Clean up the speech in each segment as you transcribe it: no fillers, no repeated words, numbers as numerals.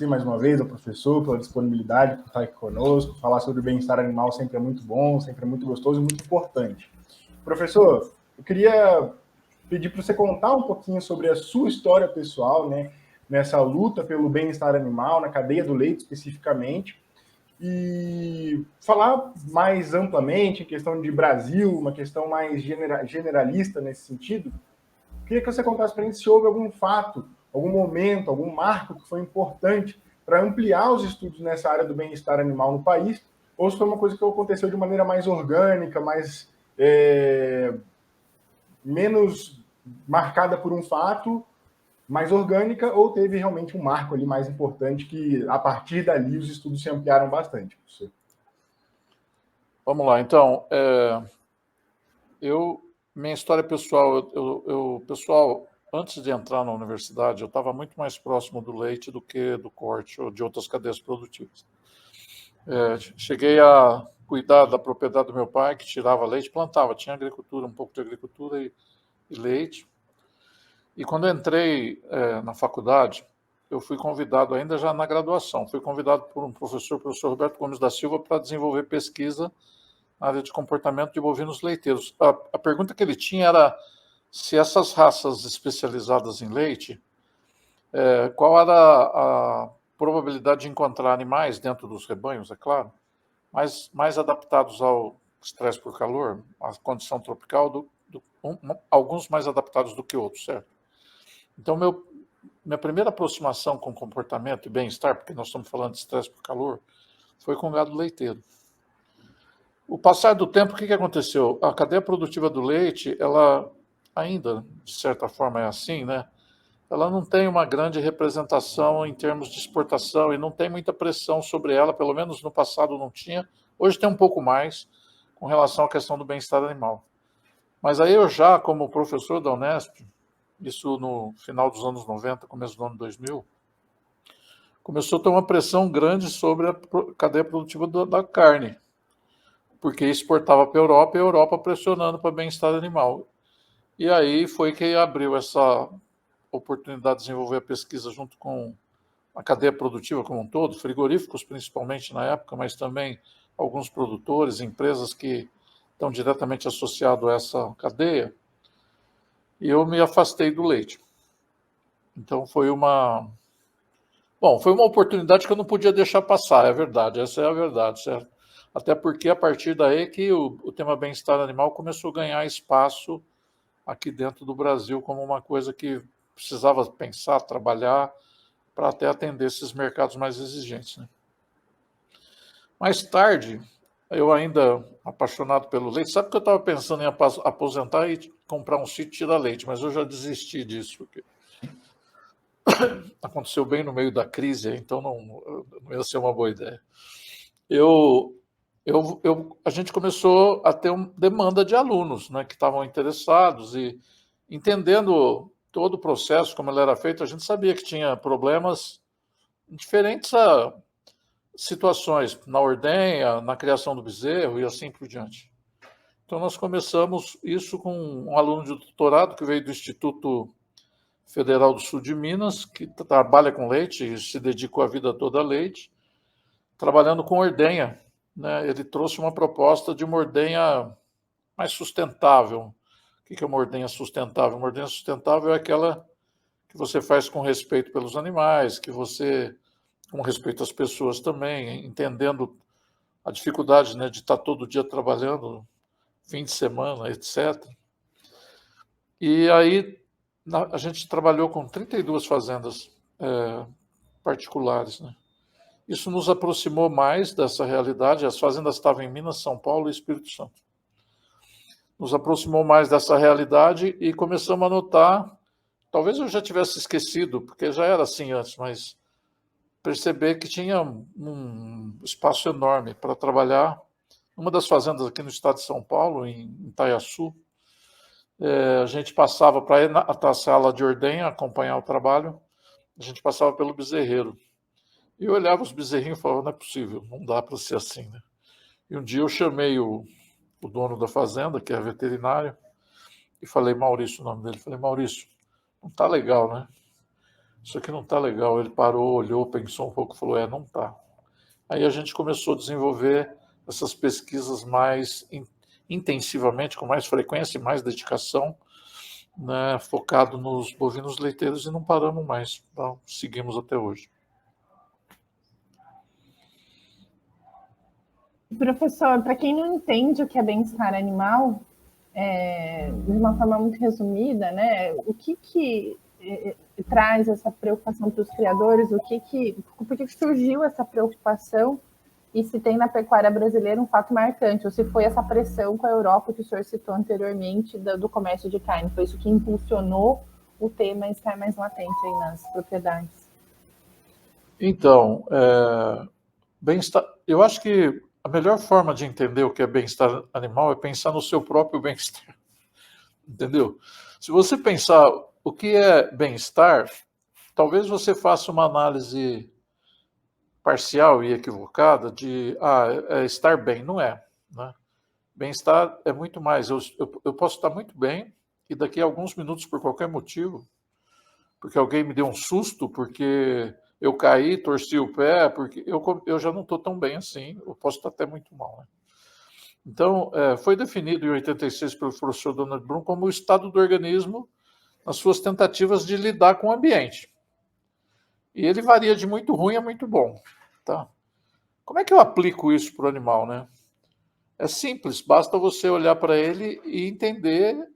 agradecer mais uma vez ao professor pela disponibilidade por estar aqui conosco. Falar sobre bem-estar animal sempre é muito bom, sempre é muito gostoso e muito importante. Professor, eu queria pedir para você contar um pouquinho sobre a sua história pessoal, né, nessa luta pelo bem-estar animal, na cadeia do leite especificamente, e falar mais amplamente em questão de Brasil, uma questão mais generalista nesse sentido. Queria que você contasse para a gente se houve algum fato, algum momento, algum marco que foi importante para ampliar os estudos nessa área do bem-estar animal no país, ou se foi uma coisa que aconteceu de maneira mais orgânica, menos marcada por um fato, mais orgânica, ou teve realmente um marco ali mais importante que, a partir dali, os estudos se ampliaram bastante? Vamos lá, então. Minha história pessoal, pessoal, antes de entrar na universidade, eu estava muito mais próximo do leite do que do corte ou de outras cadeias produtivas. Cheguei a cuidar da propriedade do meu pai, que tirava leite, plantava, tinha agricultura, um pouco de agricultura e leite. E quando eu entrei na faculdade, eu fui convidado, ainda já na graduação, fui convidado por um professor, o professor Roberto Gomes da Silva, para desenvolver pesquisa na área de comportamento de bovinos leiteiros. A pergunta que ele tinha era se essas raças especializadas em leite, qual era a probabilidade de encontrar animais dentro dos rebanhos, é claro, mais adaptados ao estresse por calor, à condição tropical, alguns mais adaptados do que outros, certo? Então, minha primeira aproximação com comportamento e bem-estar, porque nós estamos falando de estresse por calor, foi com gado leiteiro. O passar do tempo, o que aconteceu? A cadeia produtiva do leite, ela ainda, de certa forma, é assim, né? Ela não tem uma grande representação em termos de exportação e não tem muita pressão sobre ela, pelo menos no passado não tinha. Hoje tem um pouco mais com relação à questão do bem-estar animal. Mas aí eu já, como professor da Unesp, isso no final dos anos 90, começo do ano 2000, começou a ter uma pressão grande sobre a cadeia produtiva da carne, porque exportava para a Europa e a Europa pressionando para bem-estar animal. E aí foi que abriu essa oportunidade de desenvolver a pesquisa junto com a cadeia produtiva como um todo, frigoríficos principalmente na época, mas também alguns produtores, empresas que estão diretamente associados a essa cadeia, e eu me afastei do leite. Então foi uma oportunidade que eu não podia deixar passar, é verdade, essa é a verdade, certo? Até porque a partir daí que o tema bem-estar animal começou a ganhar espaço aqui dentro do Brasil como uma coisa que precisava pensar, trabalhar para até atender esses mercados mais exigentes, né? Mais tarde, eu ainda apaixonado pelo leite, sabe que eu estava pensando em aposentar e comprar um sítio e tirar leite, mas eu já desisti disso, porque aconteceu bem no meio da crise, então não ia ser uma boa ideia. A gente começou a ter uma demanda de alunos, né, que estavam interessados e entendendo todo o processo, como ele era feito, a gente sabia que tinha problemas em diferentes situações, na ordenha, na criação do bezerro e assim por diante. Então nós começamos isso com um aluno de doutorado que veio do Instituto Federal do Sul de Minas, que trabalha com leite e se dedicou a vida toda a leite, trabalhando com ordenha, né? Ele trouxe uma proposta de uma ordenha mais sustentável. O que é uma ordenha sustentável? Uma ordenha sustentável é aquela que você faz com respeito pelos animais, que você, com respeito às pessoas também, entendendo a dificuldade, né, de estar todo dia trabalhando, fim de semana, etc. E aí a gente trabalhou com 32 fazendas particulares, né? Isso nos aproximou mais dessa realidade. As fazendas estavam em Minas, São Paulo e Espírito Santo. Nos aproximou mais dessa realidade e começamos a notar, talvez eu já tivesse esquecido, porque já era assim antes, mas perceber que tinha um espaço enorme para trabalhar. Uma das fazendas aqui no estado de São Paulo, em Itaiaçu, a gente passava para ir na sala de ordenha, acompanhar o trabalho, a gente passava pelo bezerreiro. E eu olhava os bezerrinhos e falava, não é possível, não dá para ser assim, né? E um dia eu chamei o dono da fazenda, que é veterinário, e falei, Maurício, o nome dele, falei, Maurício, não está legal, né? isso aqui não está legal. Ele parou, olhou, pensou um pouco, falou, não está. Aí a gente começou a desenvolver essas pesquisas mais intensivamente, com mais frequência e mais dedicação, né, focado nos bovinos leiteiros e não paramos mais. Então, seguimos até hoje. Professor, para quem não entende o que é bem-estar animal, de uma forma muito resumida, né, o que traz essa preocupação para os criadores? Por que surgiu essa preocupação? E se tem na pecuária brasileira um fato marcante, ou se foi essa pressão com a Europa que o senhor citou anteriormente do comércio de carne, foi isso que impulsionou o tema estar mais latente aí nas propriedades? Então, bem-estar, eu acho que a melhor forma de entender o que é bem-estar animal é pensar no seu próprio bem-estar, entendeu? Se você pensar o que é bem-estar, talvez você faça uma análise parcial e equivocada de estar bem. Não é, né? Bem-estar é muito mais. Eu posso estar muito bem e daqui a alguns minutos, por qualquer motivo, porque alguém me deu um susto, porque eu caí, torci o pé, porque eu já não estou tão bem assim, eu posso estar até muito mal. Né? Então, foi definido em 86 pelo professor Donald Bloom como o estado do organismo nas suas tentativas de lidar com o ambiente. E ele varia de muito ruim a muito bom. Tá? Como é que eu aplico isso para o animal, né? É simples, basta você olhar para ele e entender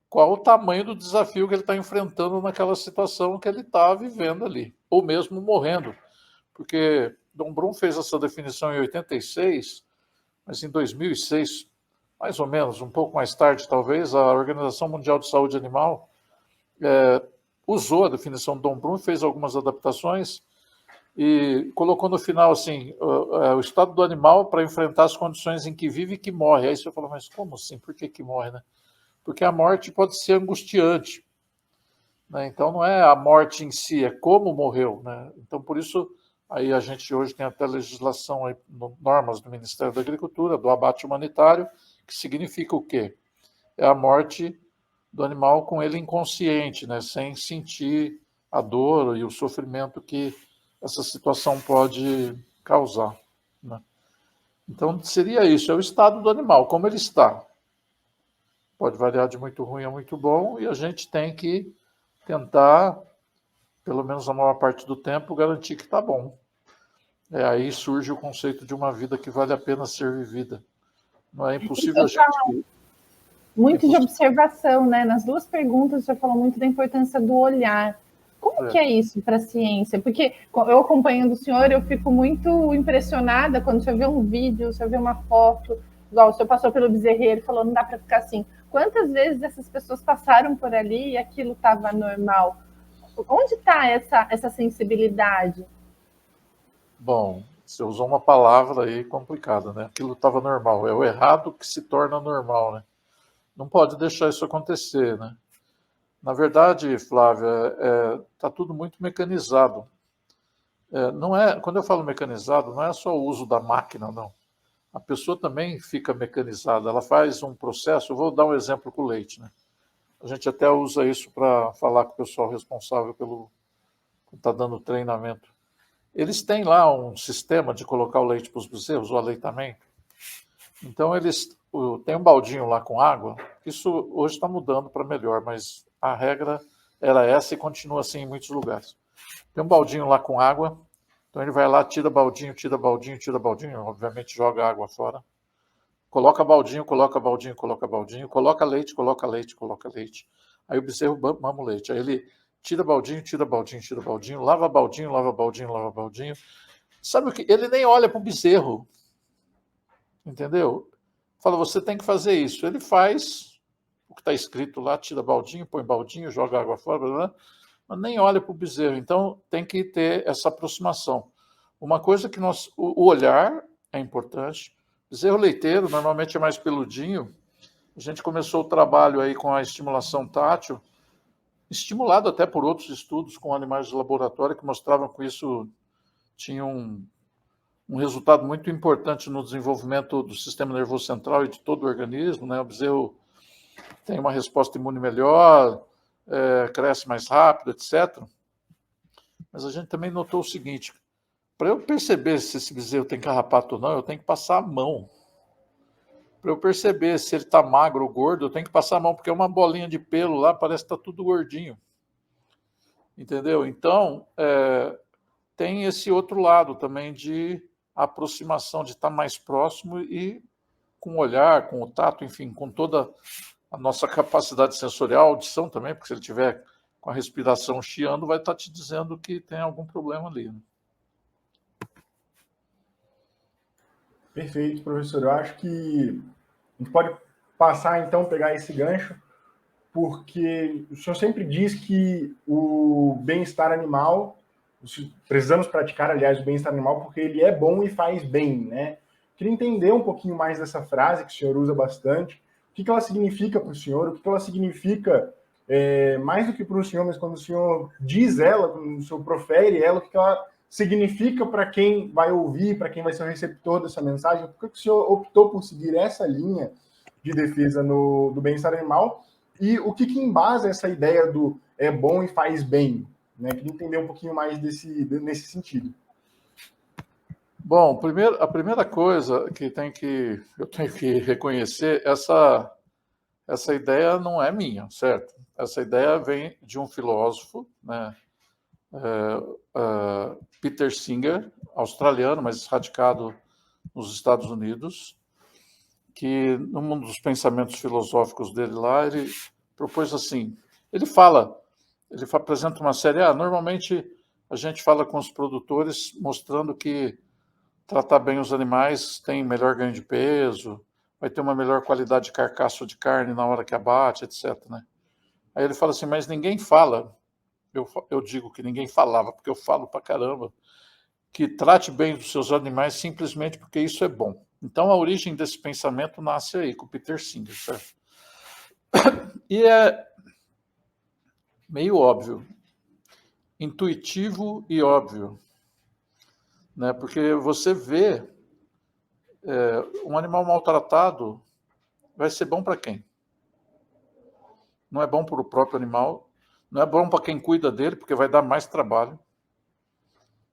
qual o tamanho do desafio que ele está enfrentando naquela situação que ele está vivendo ali, ou mesmo morrendo. Porque Dom Brum fez essa definição em 86, mas em 2006, mais ou menos, um pouco mais tarde talvez, a Organização Mundial de Saúde Animal usou a definição de Dom Brum, fez algumas adaptações e colocou no final assim, o estado do animal para enfrentar as condições em que vive e que morre. Aí você fala, mas como assim? Por que morre, né? Porque a morte pode ser angustiante. Né? Então, não é a morte em si, é como morreu. Né? Então, por isso, aí a gente hoje tem até legislação, aí, normas do Ministério da Agricultura, do abate humanitário, que significa o quê? É a morte do animal com ele inconsciente, né? Sem sentir a dor e o sofrimento que essa situação pode causar. Né? Então, seria isso, é o estado do animal, como ele está. Pode variar de muito ruim a muito bom, e a gente tem que tentar, pelo menos a maior parte do tempo, garantir que está bom. Aí surge o conceito de uma vida que vale a pena ser vivida. Não é impossível a gente... Muito de observação, né? Nas duas perguntas, você falou muito da importância do olhar. Como que é isso para a ciência? Porque eu acompanhando o senhor, eu fico muito impressionada quando você vê um vídeo, você vê uma foto, igual o senhor passou pelo bezerreiro e falou, não dá para ficar assim. Quantas vezes essas pessoas passaram por ali e aquilo estava normal? Onde está essa sensibilidade? Bom, você usou uma palavra aí complicada, né? Aquilo estava normal. É o errado que se torna normal, né? Não pode deixar isso acontecer, né? Na verdade, Flávia, está tudo muito mecanizado. Não é, quando eu falo mecanizado, não é só o uso da máquina, não. A pessoa também fica mecanizada, ela faz um processo. Eu vou dar um exemplo com o leite, né? A gente até usa isso para falar com o pessoal responsável pelo que está dando treinamento. Eles têm lá um sistema de colocar o leite para os bezerros, o aleitamento. Então, eles têm um baldinho lá com água. Isso hoje está mudando para melhor, mas a regra era essa e continua assim em muitos lugares. Tem um baldinho lá com água, então ele vai lá, tira baldinho, tira baldinho, tira baldinho, obviamente joga a água fora. Coloca baldinho, coloca baldinho, coloca baldinho, coloca leite, coloca leite, coloca leite. Aí o bezerro mama o leite. Aí ele tira baldinho, tira baldinho, tira baldinho, lava baldinho, lava baldinho, lava baldinho. Sabe o que? Ele nem olha para o bezerro. Entendeu? Fala, você tem que fazer isso. Ele faz o que está escrito lá, tira baldinho, põe baldinho, joga água fora, blá, blá, mas nem olha para o bezerro. Então, tem que ter essa aproximação. Uma coisa que o olhar é importante. Bezerro leiteiro normalmente é mais peludinho. A gente começou o trabalho aí com a estimulação tátil, estimulado até por outros estudos com animais de laboratório que mostravam que isso tinha um resultado muito importante no desenvolvimento do sistema nervoso central e de todo o organismo. Né? O bezerro tem uma resposta imune melhor, cresce mais rápido, etc. mas a gente também notou o seguinte, para eu perceber se esse bezerro tem carrapato ou não, eu tenho que passar a mão. Para eu perceber se ele está magro ou gordo, eu tenho que passar a mão, porque é uma bolinha de pelo lá, parece que está tudo gordinho. Entendeu? Então, tem esse outro lado também de aproximação, de estar mais próximo e com o olhar, com o tato, enfim, com toda a nossa capacidade sensorial, audição também, porque se ele tiver com a respiração chiando, vai estar te dizendo que tem algum problema ali. Né? Perfeito, professor. Eu acho que a gente pode passar, então, pegar esse gancho, porque o senhor sempre diz que o bem-estar animal, precisamos praticar, aliás, o bem-estar animal, porque ele é bom e faz bem, né? Queria entender um pouquinho mais dessa frase que o senhor usa bastante, o que ela significa para o senhor, o que ela significa, mais do que para o senhor, mas quando o senhor diz ela, quando o senhor profere ela, o que ela significa para quem vai ouvir, para quem vai ser o receptor dessa mensagem? Por que o senhor optou por seguir essa linha de defesa do bem-estar animal? E o que embasa essa ideia do é bom e faz bem? Né? Queria entender um pouquinho mais nesse sentido. Bom, a primeira coisa que eu tenho que reconhecer, essa ideia não é minha, certo? Essa ideia vem de um filósofo, né? Peter Singer, australiano, mas radicado nos Estados Unidos, que num dos pensamentos filosóficos dele lá, ele propôs assim, ele apresenta uma série, normalmente a gente fala com os produtores mostrando que tratar bem os animais tem melhor ganho de peso, vai ter uma melhor qualidade de carcaça de carne na hora que abate, etc. Né? Aí ele fala assim, mas ninguém fala, eu digo que ninguém falava, porque eu falo pra caramba, que trate bem os seus animais simplesmente porque isso é bom. Então a origem desse pensamento nasce aí, com o Peter Singer, certo? E é meio óbvio, intuitivo e óbvio, né? Porque você vê um animal maltratado vai ser bom para quem? Não é bom para o próprio animal, não é bom para quem cuida dele, porque vai dar mais trabalho,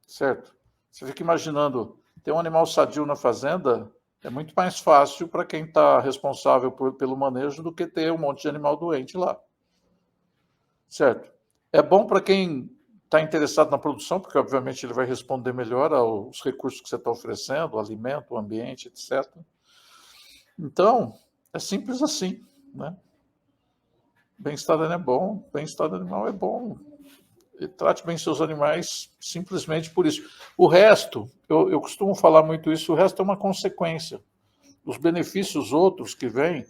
certo? Você fica imaginando, ter um animal sadio na fazenda é muito mais fácil para quem está responsável pelo manejo do que ter um monte de animal doente lá, certo? É bom para quem está interessado na produção, porque obviamente ele vai responder melhor aos recursos que você está oferecendo, o alimento, o ambiente, etc. Então, é simples assim, né? Bem-estar é bom, bem-estar animal é bom. E trate bem seus animais simplesmente por isso. O resto, eu costumo falar muito isso, o resto é uma consequência. Os benefícios outros que vêm,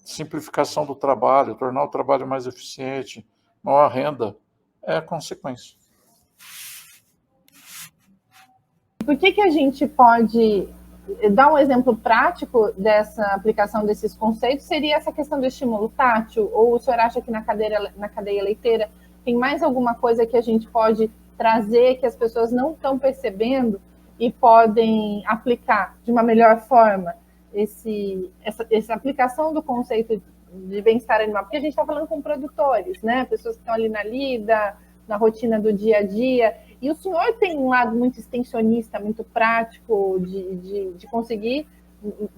simplificação do trabalho, tornar o trabalho mais eficiente, maior renda, é a consequência. Por que a gente pode dar um exemplo prático dessa aplicação desses conceitos? Seria essa questão do estímulo tátil? Ou o senhor acha que na cadeia leiteira tem mais alguma coisa que a gente pode trazer que as pessoas não estão percebendo e podem aplicar de uma melhor forma essa aplicação do conceito de bem-estar animal? Porque a gente está falando com produtores, né? Pessoas que estão ali na lida, na rotina do dia a dia. E o senhor tem um lado muito extensionista, muito prático de conseguir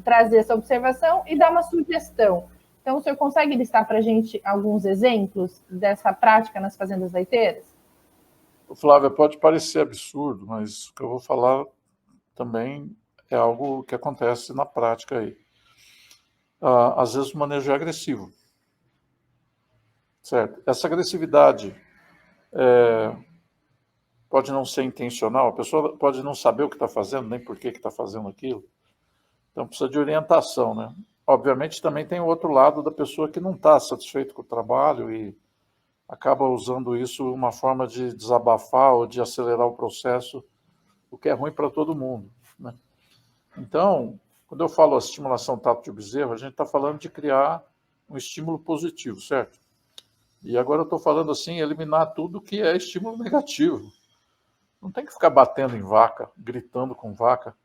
trazer essa observação e dar uma sugestão. Então, o senhor consegue listar para a gente alguns exemplos dessa prática nas fazendas leiteiras? Flávia, pode parecer absurdo, mas o que eu vou falar também é algo que acontece na prática aí. Às vezes o manejo é agressivo, certo? Essa agressividade pode não ser intencional, a pessoa pode não saber o que está fazendo, nem por que está fazendo aquilo. Então precisa de orientação, né? Obviamente também tem o outro lado da pessoa que não está satisfeito com o trabalho e acaba usando isso uma forma de desabafar ou de acelerar o processo, o que é ruim para todo mundo, né? Então, quando eu falo a estimulação tátil de bezerro, a gente está falando de criar um estímulo positivo, certo? E agora eu estou falando assim, eliminar tudo que é estímulo negativo. Não tem que ficar batendo em vaca, gritando com vaca.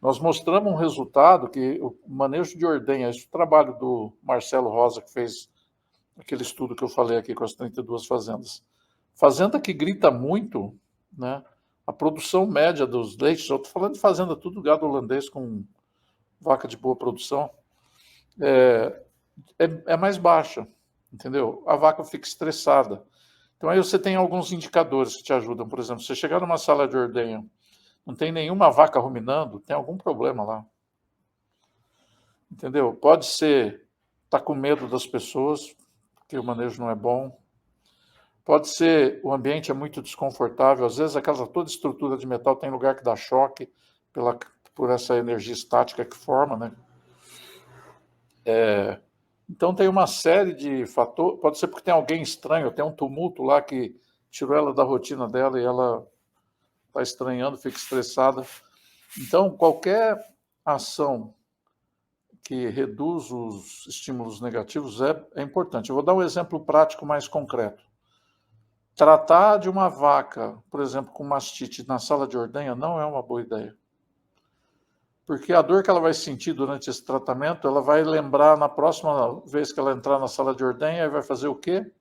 Nós mostramos um resultado que o manejo de ordenha, esse trabalho do Marcelo Rosa, que fez aquele estudo que eu falei aqui com as 32 fazendas. Fazenda que grita muito, né? A produção média dos leites, eu estou falando de fazenda, tudo gado holandês com vaca de boa produção, é mais baixa, entendeu? A vaca fica estressada. Então aí você tem alguns indicadores que te ajudam. Por exemplo, você chegar numa sala de ordenha, não tem nenhuma vaca ruminando, tem algum problema lá. Entendeu? Pode ser, tá com medo das pessoas, porque o manejo não é bom. Pode ser, o ambiente é muito desconfortável. Às vezes, toda estrutura de metal tem lugar que dá choque por essa energia estática que forma, né? Então, tem uma série de fatores. Pode ser porque tem alguém estranho, tem um tumulto lá que tirou ela da rotina dela e ela está estranhando, fica estressada. Então, qualquer ação que reduz os estímulos negativos é importante. Eu vou dar um exemplo prático mais concreto. Tratar de uma vaca, por exemplo, com mastite na sala de ordenha não é uma boa ideia. Porque a dor que ela vai sentir durante esse tratamento, ela vai lembrar na próxima vez que ela entrar na sala de ordenha e vai fazer o quê?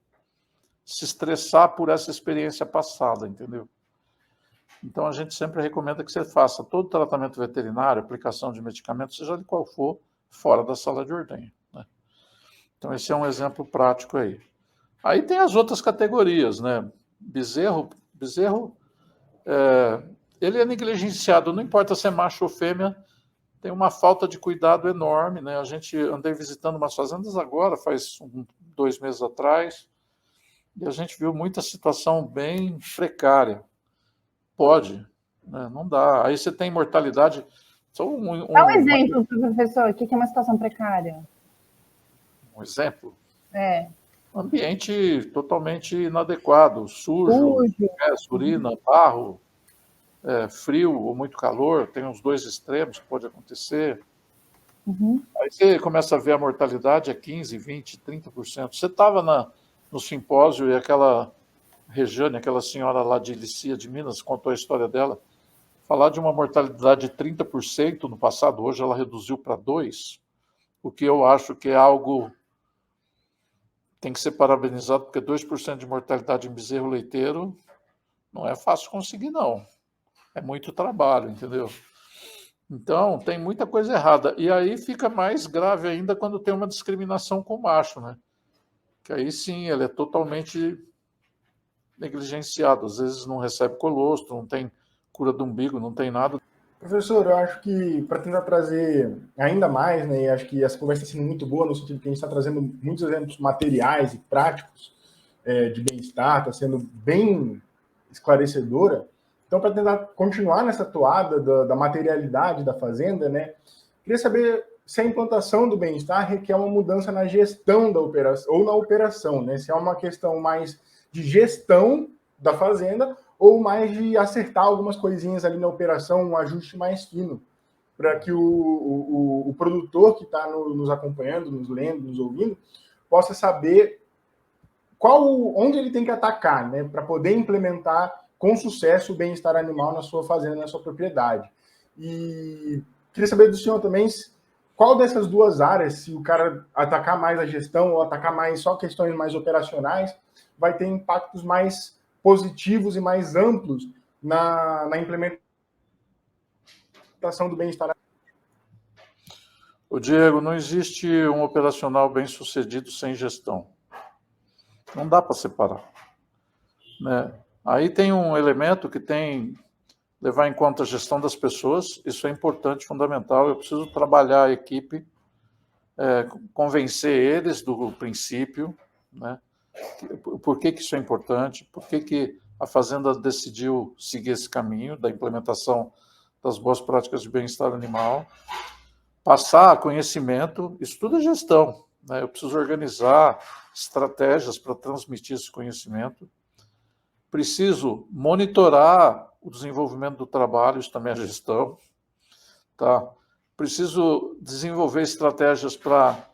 Se estressar por essa experiência passada, entendeu? Então a gente sempre recomenda que você faça todo tratamento veterinário, aplicação de medicamentos, seja de qual for, fora da sala de ordenha, né? Então esse é um exemplo prático aí. Aí tem as outras categorias, né? Bezerro, ele é negligenciado, não importa se é macho ou fêmea, tem uma falta de cuidado enorme, né? A gente andei visitando umas fazendas agora, faz 2 meses atrás, e a gente viu muita situação bem precária. Pode, né? Não dá. Aí você tem mortalidade. Dá um exemplo, professor, o que é uma situação precária? Um exemplo? É. Ambiente totalmente inadequado, sujo, urina, barro, frio ou muito calor, tem os dois extremos que pode acontecer. Uhum. Aí você começa a ver a mortalidade é 15%, 20%, 30%. Você estava no simpósio e aquela Rejane, aquela senhora lá de Licia, de Minas, contou a história dela, falar de uma mortalidade de 30% no passado, hoje ela reduziu para 2%, o que eu acho que é algo tem que ser parabenizado, porque 2% de mortalidade em bezerro leiteiro não é fácil conseguir, não. É muito trabalho, entendeu? Então, tem muita coisa errada. E aí fica mais grave ainda quando tem uma discriminação com o macho, né? Que aí sim, ele é totalmente negligenciado. Às vezes não recebe colostro, não tem cura do umbigo, não tem nada. Professor, eu acho que para tentar trazer ainda mais, né, e acho que essa conversa está sendo muito boa, no sentido que a gente está trazendo muitos exemplos materiais e práticos de bem-estar, está sendo bem esclarecedora. Então, para tentar continuar nessa toada da materialidade da fazenda, né, queria saber se a implantação do bem-estar requer uma mudança na gestão da operação, ou na operação, né, se é uma questão mais de gestão da fazenda, ou mais de acertar algumas coisinhas ali na operação, um ajuste mais fino, para que o produtor que está nos acompanhando, nos lendo, nos ouvindo, possa saber onde ele tem que atacar, né, para poder implementar com sucesso o bem-estar animal na sua fazenda, na sua propriedade. E queria saber do senhor também qual dessas duas áreas, se o cara atacar mais a gestão ou atacar mais só questões mais operacionais, vai ter impactos mais positivos e mais amplos na implementação do bem-estar. O Diego, não existe um operacional bem sucedido sem gestão. Não dá para separar, né? Aí tem um elemento que tem levar em conta a gestão das pessoas. Isso é importante, fundamental. Eu preciso trabalhar a equipe, convencer eles do princípio, né? Por que isso é importante? Por que a Fazenda decidiu seguir esse caminho da implementação das boas práticas de bem-estar animal? Passar conhecimento, isso tudo é gestão, né? Eu preciso organizar estratégias para transmitir esse conhecimento. Preciso monitorar o desenvolvimento do trabalho, isso também é gestão, tá? Preciso desenvolver estratégias para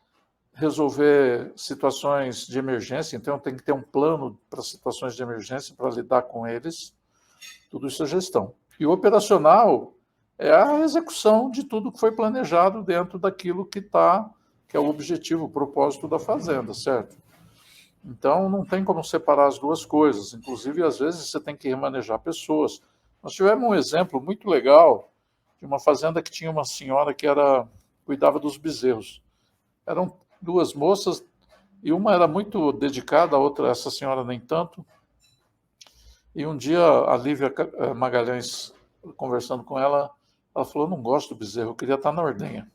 resolver situações de emergência, então tem que ter um plano para situações de emergência para lidar com eles. Tudo isso é gestão. E o operacional é a execução de tudo que foi planejado dentro daquilo que é o objetivo, o propósito da fazenda, certo? Então, não tem como separar as duas coisas. Inclusive, às vezes, você tem que remanejar pessoas. Nós tivemos um exemplo muito legal de uma fazenda que tinha uma senhora que cuidava dos bezerros. Eram duas moças, e uma era muito dedicada, a outra, essa senhora, nem tanto. E um dia, a Lívia Magalhães, conversando com ela, ela falou, não gosto do bezerro, eu queria estar na ordenha.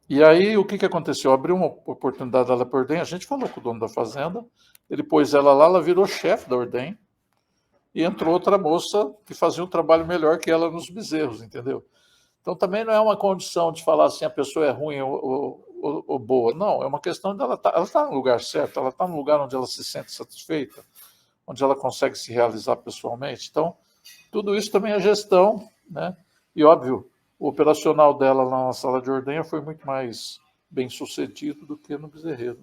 E aí, o que aconteceu? Abriu uma oportunidade dela para a ordenha, a gente falou com o dono da fazenda, ele pôs ela lá, ela virou chefe da ordenha, e entrou outra moça que fazia um trabalho melhor que ela nos bezerros, entendeu? Então, também não é uma condição de falar assim, a pessoa é ruim ou boa. Não, é uma questão de ela tá no lugar certo, ela está no lugar onde ela se sente satisfeita, onde ela consegue se realizar pessoalmente. Então, tudo isso também é gestão, né? E, óbvio, o operacional dela lá na sala de ordenha foi muito mais bem sucedido do que no bezerreiro.